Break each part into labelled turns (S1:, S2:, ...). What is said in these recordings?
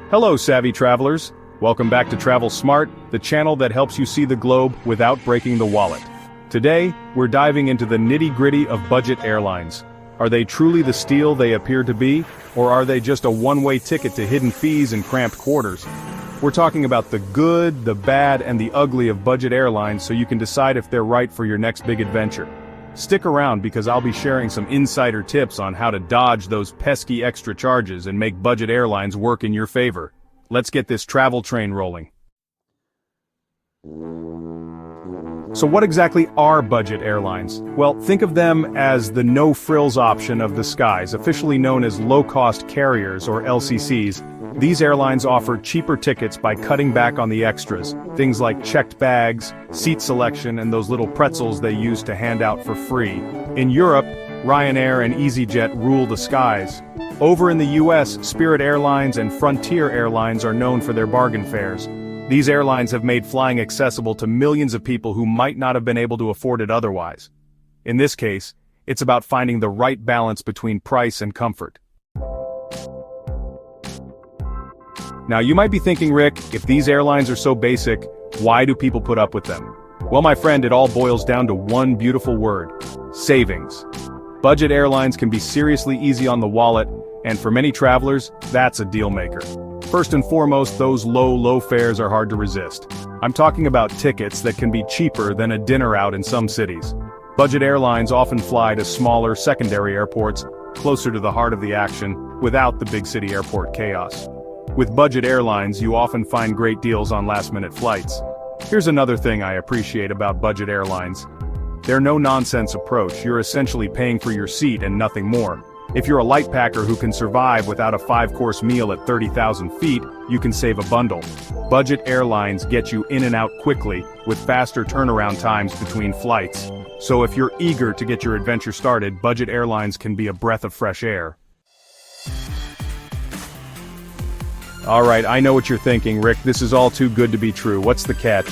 S1: Hello, savvy travelers. Welcome back to Travel Smart, the channel that helps you see the globe without breaking the wallet. Today, we're diving into the nitty-gritty of budget airlines. Are they truly the steal they appear to be, or are they just a one-way ticket to hidden fees and cramped quarters? We're talking about the good, the bad, and the ugly of budget airlines so you can decide if they're right for your next big adventure. Stick around because I'll be sharing some insider tips on how to dodge those pesky extra charges and make budget airlines work in your favor. Let's get this travel train rolling. So what exactly are budget airlines? Well, think of them as the no-frills option of the skies, officially known as low-cost carriers or LCCs. These airlines offer cheaper tickets by cutting back on the extras, things like checked bags, seat selection, and those little pretzels they use to hand out for free. In Europe, Ryanair and easyJet rule the skies. Over in the US, Spirit Airlines and Frontier Airlines are known for their bargain fares. These airlines have made flying accessible to millions of people who might not have been able to afford it otherwise. In this case, it's about finding the right balance between price and comfort. Now you might be thinking, Rick, if these airlines are so basic, why do people put up with them? Well, my friend, it all boils down to one beautiful word: savings. Budget airlines can be seriously easy on the wallet, and for many travelers, that's a deal maker. First and foremost, those low fares are hard to resist. I'm talking about tickets that can be cheaper than a dinner out in some cities. Budget airlines often fly to smaller secondary airports, closer to the heart of the action, without the big city airport chaos. With budget airlines, you often find great deals on last-minute flights. Here's another thing I appreciate about budget airlines. Their no-nonsense approach. You're essentially paying for your seat and nothing more. If you're a light packer who can survive without a 5-course meal at 30,000 feet, you can save a bundle. Budget airlines get you in and out quickly, with faster turnaround times between flights. So if you're eager to get your adventure started, budget airlines can be a breath of fresh air. Alright, I know what you're thinking, Rick, this is all too good to be true. What's the catch?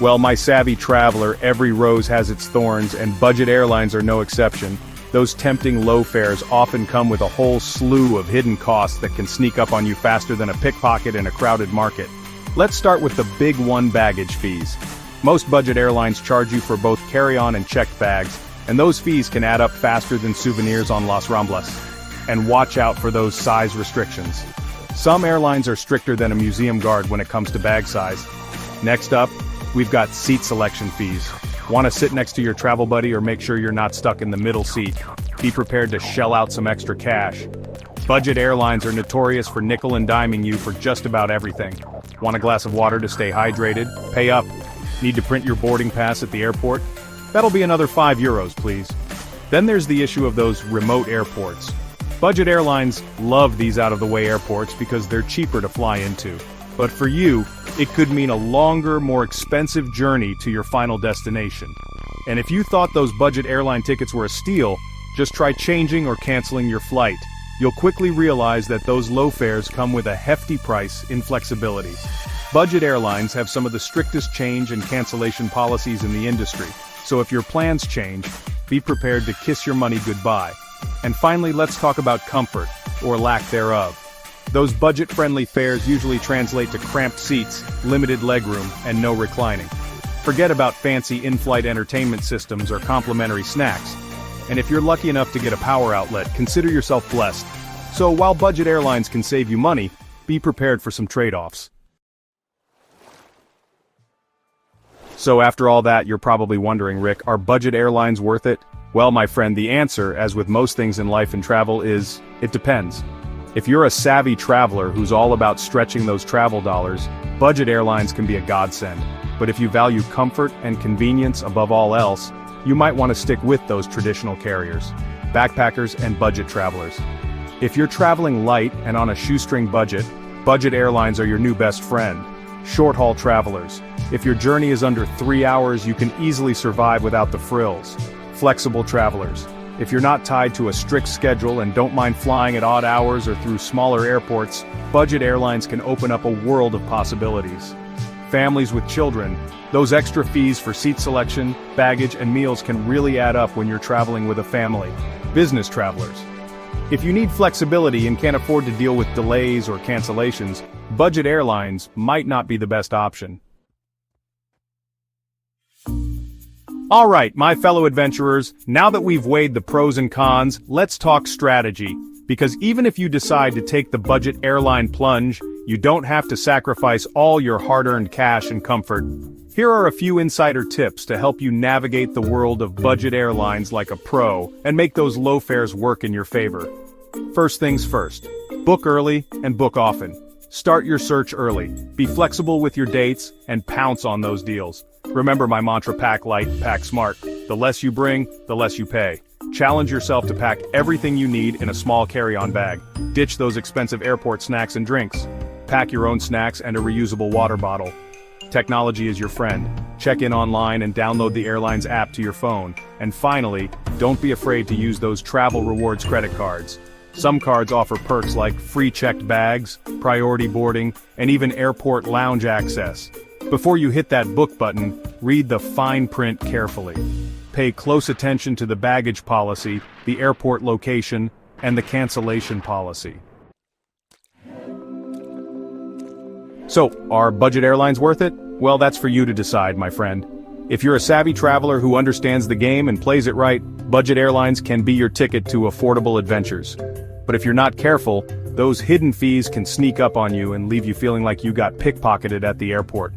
S1: Well, my savvy traveler, every rose has its thorns, and budget airlines are no exception. Those tempting low fares often come with a whole slew of hidden costs that can sneak up on you faster than a pickpocket in a crowded market. Let's start with the big one: baggage fees. Most budget airlines charge you for both carry-on and checked bags, and those fees can add up faster than souvenirs on Las Ramblas. And watch out for those size restrictions. Some airlines are stricter than a museum guard when it comes to bag size. Next up, we've got seat selection fees. Want to sit next to your travel buddy or make sure you're not stuck in the middle seat? Be prepared to shell out some extra cash. Budget airlines are notorious for nickel and diming you for just about everything. Want a glass of water to stay hydrated? Pay up. Need to print your boarding pass at the airport? That'll be another €5, please. Then there's the issue of those remote airports. Budget airlines love these out-of-the-way airports because they're cheaper to fly into. But for you, it could mean a longer, more expensive journey to your final destination. And if you thought those budget airline tickets were a steal, just try changing or canceling your flight. You'll quickly realize that those low fares come with a hefty price in flexibility. Budget airlines have some of the strictest change and cancellation policies in the industry, so if your plans change, be prepared to kiss your money goodbye. And finally, let's talk about comfort, or lack thereof. Those budget-friendly fares usually translate to cramped seats, limited legroom, and no reclining. Forget about fancy in-flight entertainment systems or complimentary snacks. And if you're lucky enough to get a power outlet, consider yourself blessed. So while budget airlines can save you money, be prepared for some trade-offs. So after all that, you're probably wondering, Rick, are budget airlines worth it? Well, my friend, the answer, as with most things in life and travel, is, it depends. If you're a savvy traveler who's all about stretching those travel dollars, budget airlines can be a godsend. But if you value comfort and convenience above all else, you might want to stick with those traditional carriers, backpackers and budget travelers. If you're traveling light and on a shoestring budget, budget airlines are your new best friend. Short-haul travelers. If your journey is under 3 hours, you can easily survive without the frills. Flexible travelers. If you're not tied to a strict schedule and don't mind flying at odd hours or through smaller airports, budget airlines can open up a world of possibilities. Families with children. Those extra fees for seat selection, baggage, and meals can really add up when you're traveling with a family. Business travelers. If you need flexibility and can't afford to deal with delays or cancellations, budget airlines might not be the best option. Alright, my fellow adventurers, now that we've weighed the pros and cons, let's talk strategy. Because even if you decide to take the budget airline plunge, you don't have to sacrifice all your hard-earned cash and comfort. Here are a few insider tips to help you navigate the world of budget airlines like a pro, and make those low fares work in your favor. First things first. Book early and book often. Start your search early, be flexible with your dates, and pounce on those deals. Remember my mantra: pack light, pack smart. The less you bring, the less you pay. Challenge yourself to pack everything you need in a small carry-on bag. Ditch those expensive airport snacks and drinks. Pack your own snacks and a reusable water bottle. Technology is your friend. Check in online and download the airline's app to your phone. And finally, don't be afraid to use those travel rewards credit cards. Some cards offer perks like free checked bags, priority boarding, and even airport lounge access. Before you hit that book button, read the fine print carefully. Pay close attention to the baggage policy, the airport location, and the cancellation policy. So, are budget airlines worth it? Well, that's for you to decide, my friend. If you're a savvy traveler who understands the game and plays it right, budget airlines can be your ticket to affordable adventures. But if you're not careful, those hidden fees can sneak up on you and leave you feeling like you got pickpocketed at the airport.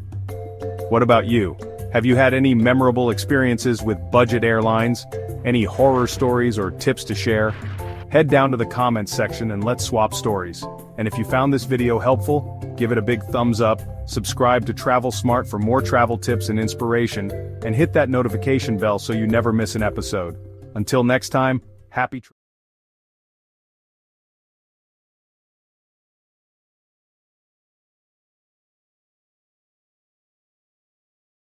S1: What about you? Have you had any memorable experiences with budget airlines? Any horror stories or tips to share? Head down to the comments section and let's swap stories. And if you found this video helpful, give it a big thumbs up, subscribe to Travel Smart for more travel tips and inspiration, and hit that notification bell so you never miss an episode. Until next time, happy